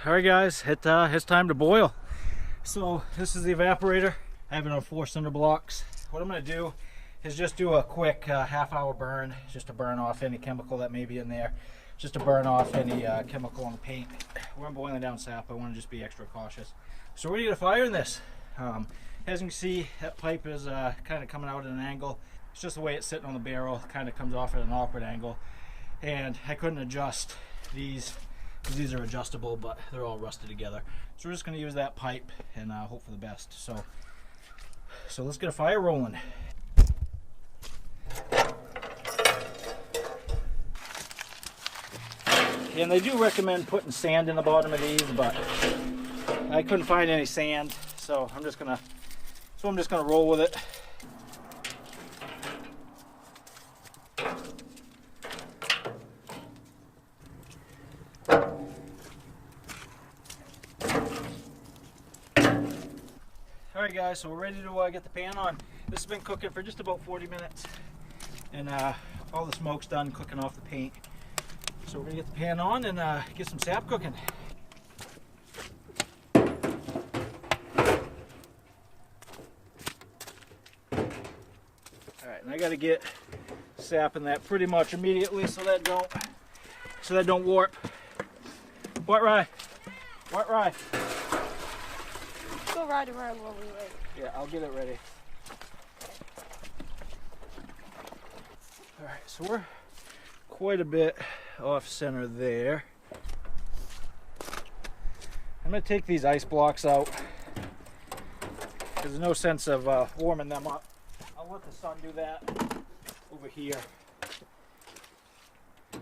Alright guys, it's time to boil. So this is the evaporator. I have it on 4 cinder blocks. What I'm going to do is just do a quick half-hour burn, just to burn off any chemical that may be in there, just to burn off any chemical on the paint. When I'm boiling down sap, I want to just be extra cautious. So we're going to get a fire in this. As you can see, that pipe is kind of coming out at an angle. It's just the way it's sitting on the barrel, kind of comes off at an awkward angle. And I couldn't adjust these, because these are adjustable, but they're all rusted together. So we're just going to use that pipe and hope for the best. So let's get a fire rolling. And they do recommend putting sand in the bottom of these, but I couldn't find any sand, so I'm just gonna roll with it. Alright guys, so we're ready to get the pan on. This has been cooking for just about 40 minutes. And all the smoke's done cooking off the paint. So we're going to get the pan on and get some sap cooking. Alright, and I got to get sap in that pretty much immediately so that don't warp. What rye? What rye? Go ride around while we wait. Yeah, I'll get it ready. Alright, so we're quite a bit off center there. I'm going to take these ice blocks out because there's no sense of warming them up. I'll let the sun do that over here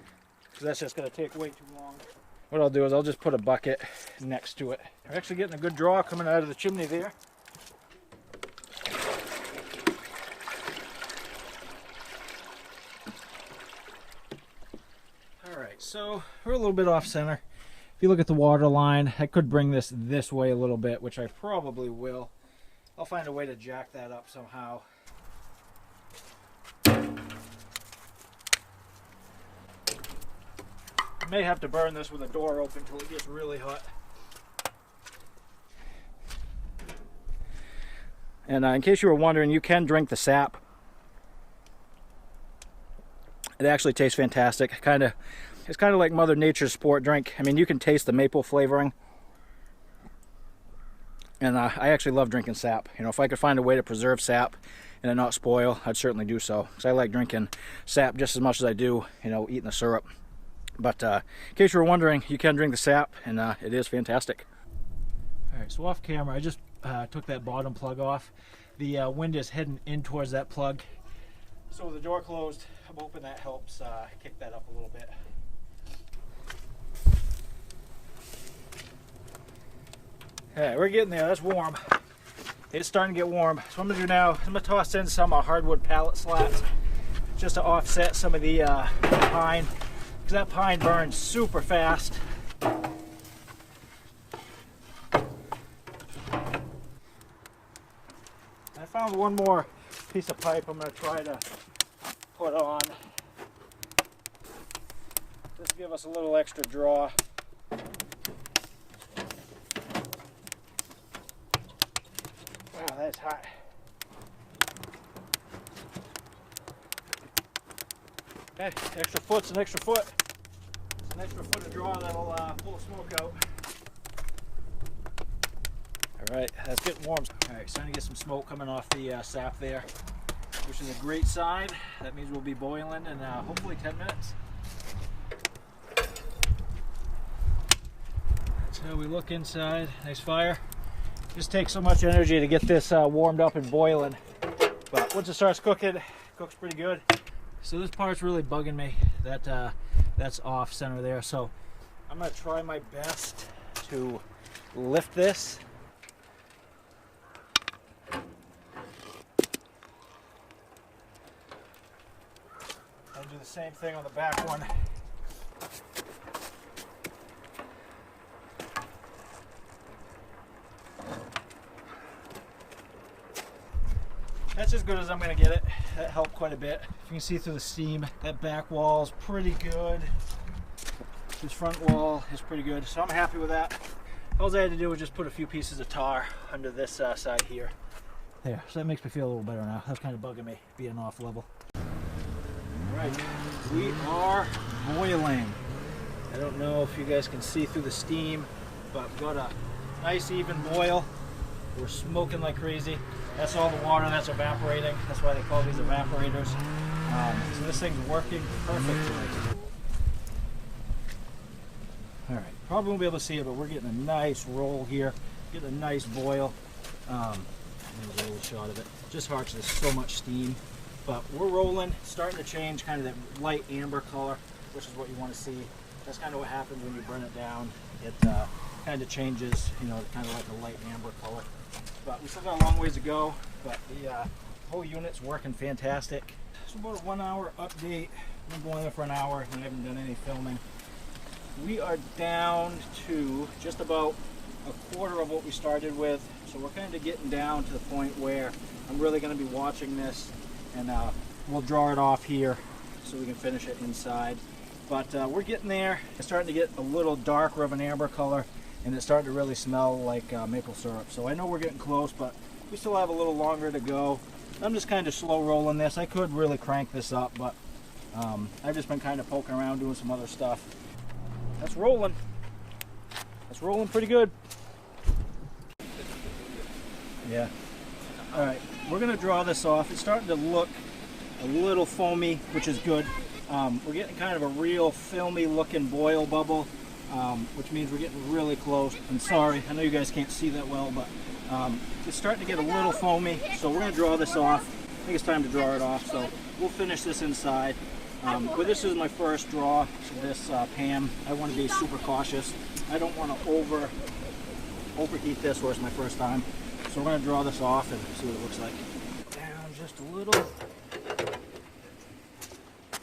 because that's just going to take way too long. What I'll do is I'll just put a bucket next to it. We're actually getting a good draw coming out of the chimney there. Alright, so we're a little bit off center. If you look at the water line, I could bring this way a little bit, which I probably will. I'll find a way to jack that up somehow. I may have to burn this with a door open until it gets really hot. And in case you were wondering, you can drink the sap. It actually tastes fantastic. It's kind of like Mother Nature's sport drink. I mean, you can taste the maple flavoring. And I actually love drinking sap. You know, if I could find a way to preserve sap and it not spoil, I'd certainly do so. Because I like drinking sap just as much as I do, you know, eating the syrup. But in case you were wondering, you can drink the sap, and it is fantastic. Alright, so off camera, I just took that bottom plug off. The wind is heading in towards that plug. So with the door closed, I'm hoping that helps kick that up a little bit. Alright, we're getting there. That's warm. It's starting to get warm. So what I'm going to do now, I'm going to toss in some hardwood pallet slats just to offset some of the pine. Because that pine burns super fast. I found one more piece of pipe I'm going to try to put on. Just to give us a little extra draw. Wow, that's hot. Okay, extra foot's an extra foot. It's an extra foot of draw that'll pull the smoke out. Alright, that's getting warm. Alright, starting to get some smoke coming off the sap there, which is a great sign. That means we'll be boiling in hopefully 10 minutes. That's how we look inside. Nice fire. Just takes so much energy to get this warmed up and boiling. But once it starts cooking, it cooks pretty good. So this part's really bugging me, that's off center there. So I'm going to try my best to lift this. I'll do the same thing on the back one. That's as good as I'm going to get it. That helped quite a bit. You can see through the steam, that back wall is pretty good. This front wall is pretty good, so I'm happy with that. All I had to do was just put a few pieces of tar under this side here. There, so that makes me feel a little better now. That's kind of bugging me, being off level. All right, we are boiling. I don't know if you guys can see through the steam, but we've got a nice even boil. We're smoking like crazy. That's all the water that's evaporating. That's why they call these evaporators. So this thing's working perfectly. All right, probably won't be able to see it, but we're getting a nice roll here. Getting a nice boil. There's a little shot of it. Just hard because there's so much steam. But we're rolling, starting to change kind of that light amber color, which is what you want to see. That's kind of what happens when you burn it down. It kind of changes, you know, kind of like a light amber color. But we still got a long ways to go, but the whole unit's working fantastic. So about a 1 hour update. I've been going there for an hour and I haven't done any filming. We are down to just about a quarter of what we started with. So we're kind of getting down to the point where I'm really going to be watching this, and we'll draw it off here so we can finish it inside. But we're getting there. It's starting to get a little darker of an amber color, and it's starting to really smell like maple syrup. So I know we're getting close, but we still have a little longer to go. I'm just kind of slow rolling this. I could really crank this up, but I've just been kind of poking around doing some other stuff. That's rolling. That's rolling pretty good. Yeah. All right, we're gonna draw this off. It's starting to look a little foamy, which is good. We're getting kind of a real filmy looking boil bubble, which means we're getting really close. I'm sorry, I know you guys can't see that well, but it's starting to get a little foamy, so we're gonna draw this off. I think it's time to draw it off, so we'll finish this inside. But this is my first draw of this pan. I want to be super cautious. I don't want to overheat this where it's my first time. So we're going to draw this off and see what it looks like. Down just a little.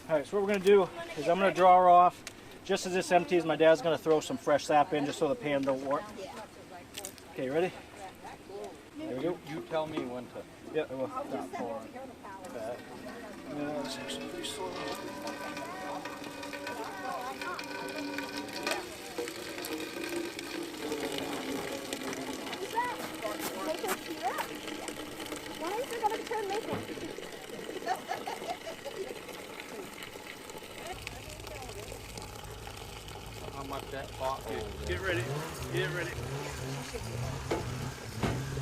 Alright, so what we're going to do is I'm going to draw her off. Just as this empties, my dad's going to throw some fresh sap in just so the pan don't warp. Okay, you ready? There we go. You tell me when to. Yeah, I will. Stop pouring. Back. Yeah, this actually pretty slow. Why is it going to turn maple? How much that pot is? Get ready. Get ready.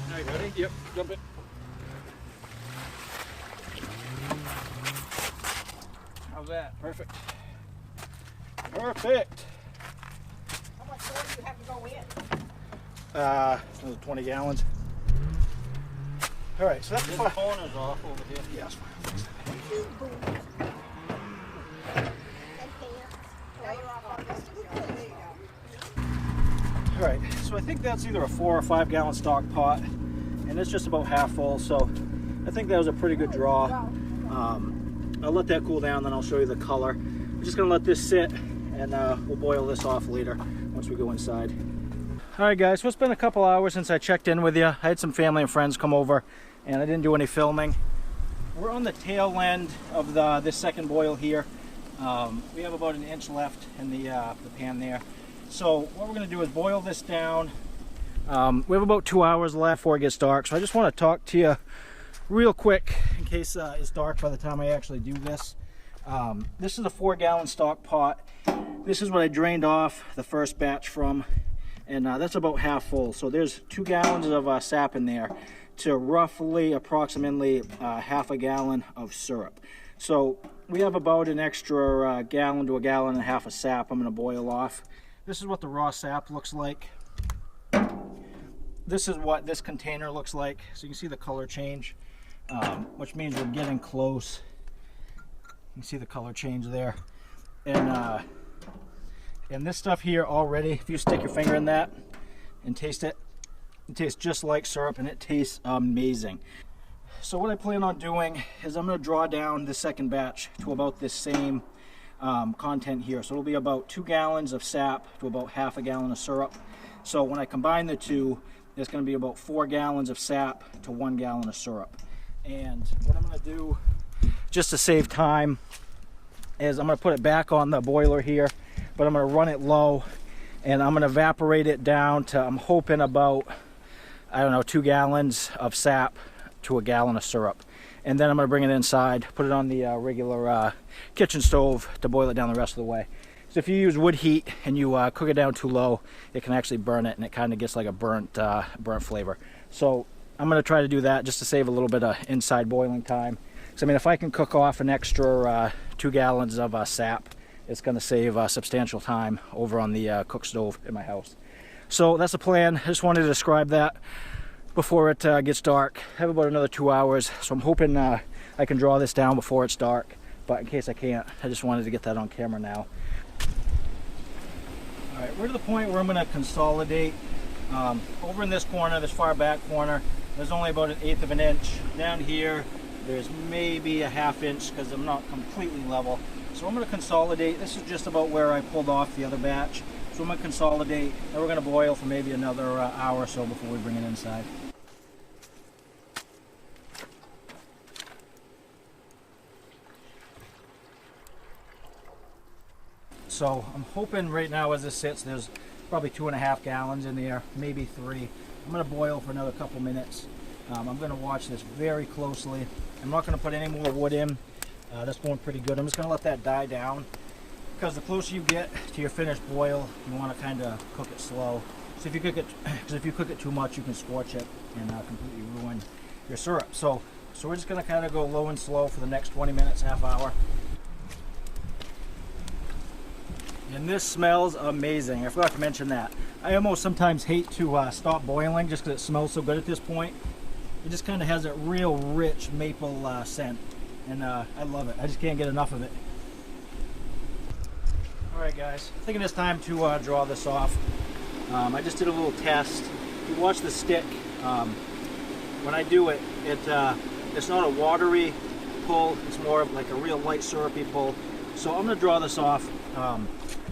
Now you ready? Yep. Jump it. How's that? Perfect. Perfect. How much more do you have to go in? Another 20 gallons. All right, so that's This fine. corner's off over here. Yeah, that's fine. All right, so I think that's either a 4 or 5 gallon stock pot, and it's just about half full, so I think that was a pretty good draw. I'll let that cool down, then I'll show you the color. I'm just gonna let this sit, and we'll boil this off later once we go inside. All right, guys, so it's been a couple hours since I checked in with you. I had some family and friends come over, and I didn't do any filming. We're on the tail end of this second boil here. We have about an inch left in the pan there. So what we're going to do is boil this down. We have about 2 hours left before it gets dark, so I just want to talk to you real quick in case it's dark by the time I actually do this. This is a 4 gallon stock pot. This is what I drained off the first batch from, and that's about half full. So there's 2 gallons of sap in there to roughly approximately half a gallon of syrup. So we have about an extra gallon to a gallon and a half of sap I'm going to boil off. This is what the raw sap looks like. This is what this container looks like. So you can see the color change, which means we're getting close. You can see the color change there. And this stuff here already, if you stick your finger in that and taste it, it tastes just like syrup and it tastes amazing. So what I plan on doing is I'm going to draw down the second batch to about this same content here. So it'll be about 2 gallons of sap to about half a gallon of syrup. So when I combine the two, it's going to be about 4 gallons of sap to 1 gallon of syrup. And what I'm going to do, just to save time, is I'm going to put it back on the boiler here. but I'm going to run it low, and I'm going to evaporate it down to, I'm hoping about, I don't know, 2 gallons of sap to a gallon of syrup. And then I'm going to bring it inside, put it on the regular kitchen stove to boil it down the rest of the way. So if you use wood heat and you cook it down too low, it can actually burn it, and it kind of gets like a burnt flavor. So I'm going to try to do that just to save a little bit of inside boiling time. So I mean, if I can cook off an extra 2 gallons of sap, it's going to save substantial time over on the cook stove in my house. So that's the plan. I just wanted to describe that before it gets dark. I have about another 2 hours, so I'm hoping I can draw this down before it's dark. But in case I can't, I just wanted to get that on camera now. All right, we're to the point where I'm going to consolidate. Over in this corner, this far back corner, there's only about 1/8 of an inch. Down here, there's maybe a 1/2 inch because I'm not completely level. So I'm going to consolidate. This is just about where I pulled off the other batch. So I'm going to consolidate, and we're going to boil for maybe another hour or so before we bring it inside. So I'm hoping right now as this sits, there's probably 2.5 gallons in there, maybe 3. I'm going to boil for another couple minutes. I'm going to watch this very closely. I'm not going to put any more wood in. That's going pretty good. I'm just going to let that die down, because the closer you get to your finished boil, you want to kind of cook it slow. So if you cook it, because if you cook it too much, you can scorch it and completely ruin your syrup. So we're just going to kind of go low and slow for the next 20 minutes, half hour. And this smells amazing. I forgot to mention that. I almost sometimes hate to stop boiling just because it smells so good at this point. It just kind of has a real rich maple scent, and I love it. I just can't get enough of it. All right, guys, I think it's time to draw this off. I just did a little test. If you watch the stick, when I do it, it's not a watery pull. It's more of like a real light syrupy pull. So I'm going to draw this off.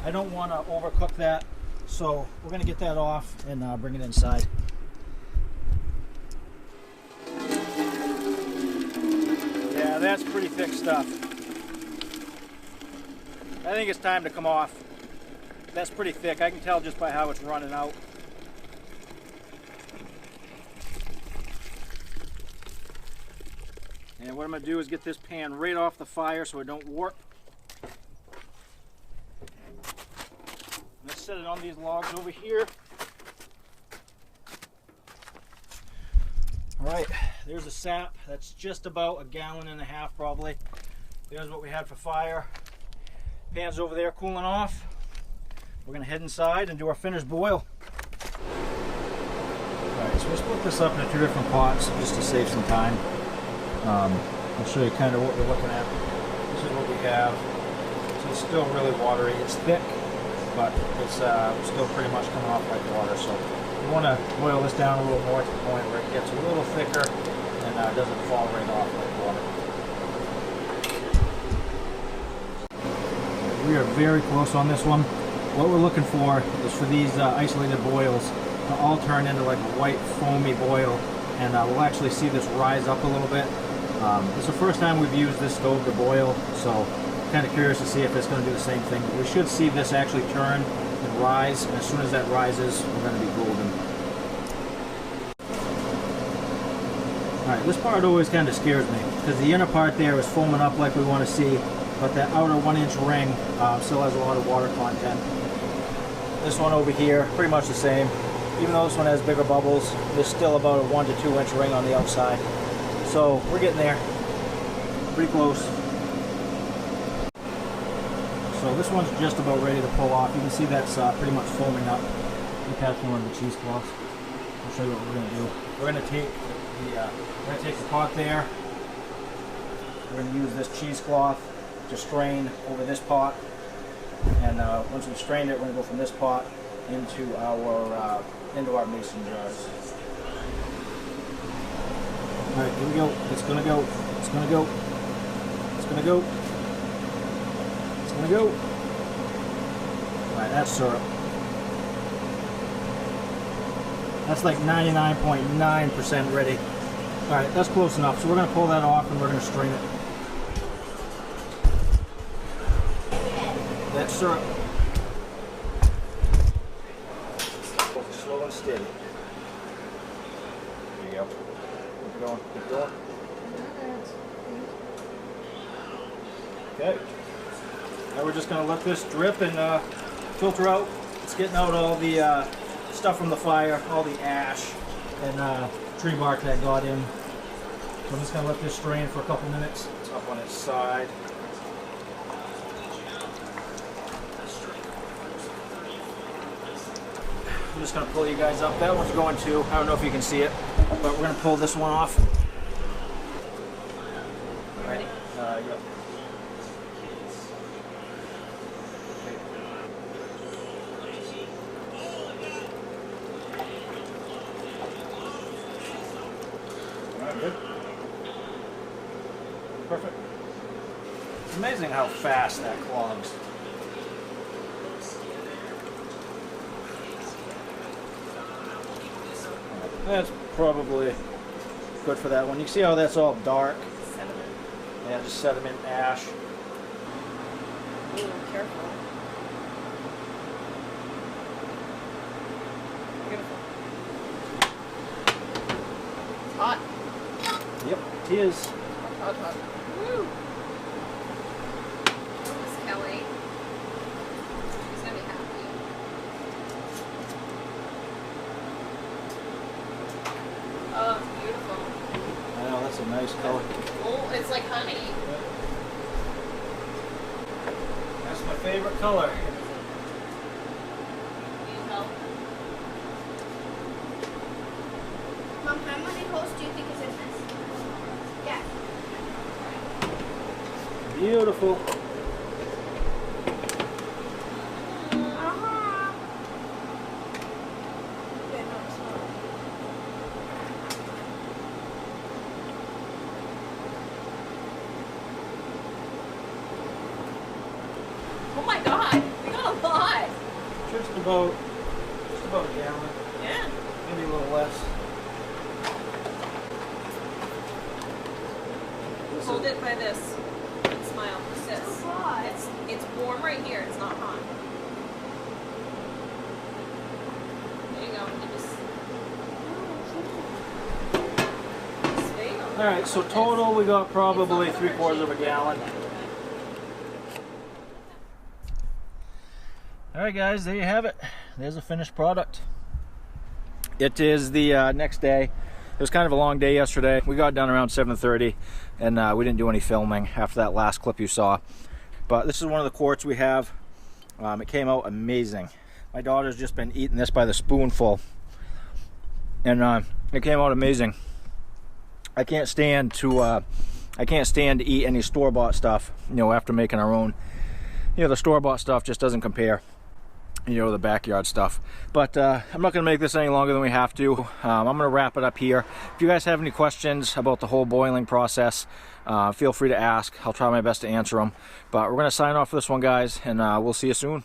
I don't want to overcook that, so we're going to get that off and bring it inside. Yeah, that's pretty thick stuff. I think it's time to come off. That's pretty thick. I can tell just by how it's running out. And what I'm going to do is get this pan right off the fire so it don't warp. Let's set it on these logs over here. All right, there's the sap. That's just about 1.5 gallons probably. There's what we had for fire. Pan's over there cooling off. We're gonna head inside and do our finished boil. All right, so we'll split this up into 2 different pots just to save some time. I'll show you kind of what we're looking at. This is what we have. So it's still really watery. It's thick, but it's still pretty much coming off like water. So you want to boil this down a little more to the point where it gets a little thicker and doesn't fall right off like water. We are very close on this one. What we're looking for is for these isolated boils to all turn into like a white foamy boil, and we'll actually see this rise up a little bit. It's the first time we've used this stove to boil, so kind of curious to see if it's going to do the same thing. We should see this actually turn and rise, and as soon as that rises, we're going to be golden. Alright, this part always kind of scares me, because the inner part there is foaming up like we want to see, but that outer 1-inch ring still has a lot of water content. This one over here, pretty much the same. Even though this one has bigger bubbles, there's still about a 1 to 2 inch ring on the outside. So we're getting there, pretty close. So this one's just about ready to pull off. You can see that's pretty much foaming up. Look at one of the cheesecloths. I'll show you what we're going to do. We're going to take the pot there. We're going to use this cheesecloth to strain over this pot. And once we've strained it, we're going to go from this pot into our mason jars. All right, here we go. It's going to go. It's going to go. It's going to go. It's going to go. All right, that's syrup. That's like 99.9% ready. All right, that's close enough. So we're going to pull that off and we're going to strain it. That's syrup. steady. There you go. Keep going, keep going. Okay. Now we're just going to let this drip and filter out. It's getting out all the stuff from the fire, all the ash and tree bark that got in. So I'm just going to let this drain for a couple minutes. It's up on its side. I'm just going to pull you guys up. That one's going too. I don't know if you can see it, but we're going to pull this one off. Ready? Yeah. Alright, good. Perfect. It's amazing how fast that clogs. That's probably good for that one. You see how that's all dark? Sediment. Yeah, just sediment, ash. Ooh, careful. Beautiful. It's hot. Yep, it is. Hot, hot. Woo! Miss Kelly. She's gonna be happy. Oh, it's beautiful. I know, that's a nice color. Oh, it's like honey. That's my favorite color. Need help? Mom, how many holes do you think is in this? Yeah. Beautiful. Uh-huh. Yeah, no, it's not. Oh my god, we got a lot. Just about a gallon. Yeah. Maybe a little less. Hold it by this and smile. This. It's hot. It's warm right here. It's not hot. There you go. You just wait on Alright, so total we got probably 3/4 of a gallon. Alright guys, there you have it. There's a finished product. It is the next day. It was kind of a long day yesterday. We got done around 7:30 and we didn't do any filming after that last clip you saw. But this is one of the quarts we have. It came out amazing. My daughter's just been eating this by the spoonful. And it came out amazing. I can't stand to eat any store-bought stuff, you know, after making our own. You know, the store-bought stuff just doesn't compare, you know, the backyard stuff. But I'm not going to make this any longer than we have to. I'm going to wrap it up here. If you guys have any questions about the whole boiling process, feel free to ask. I'll try my best to answer them. But we're going to sign off for this one, guys, and we'll see you soon.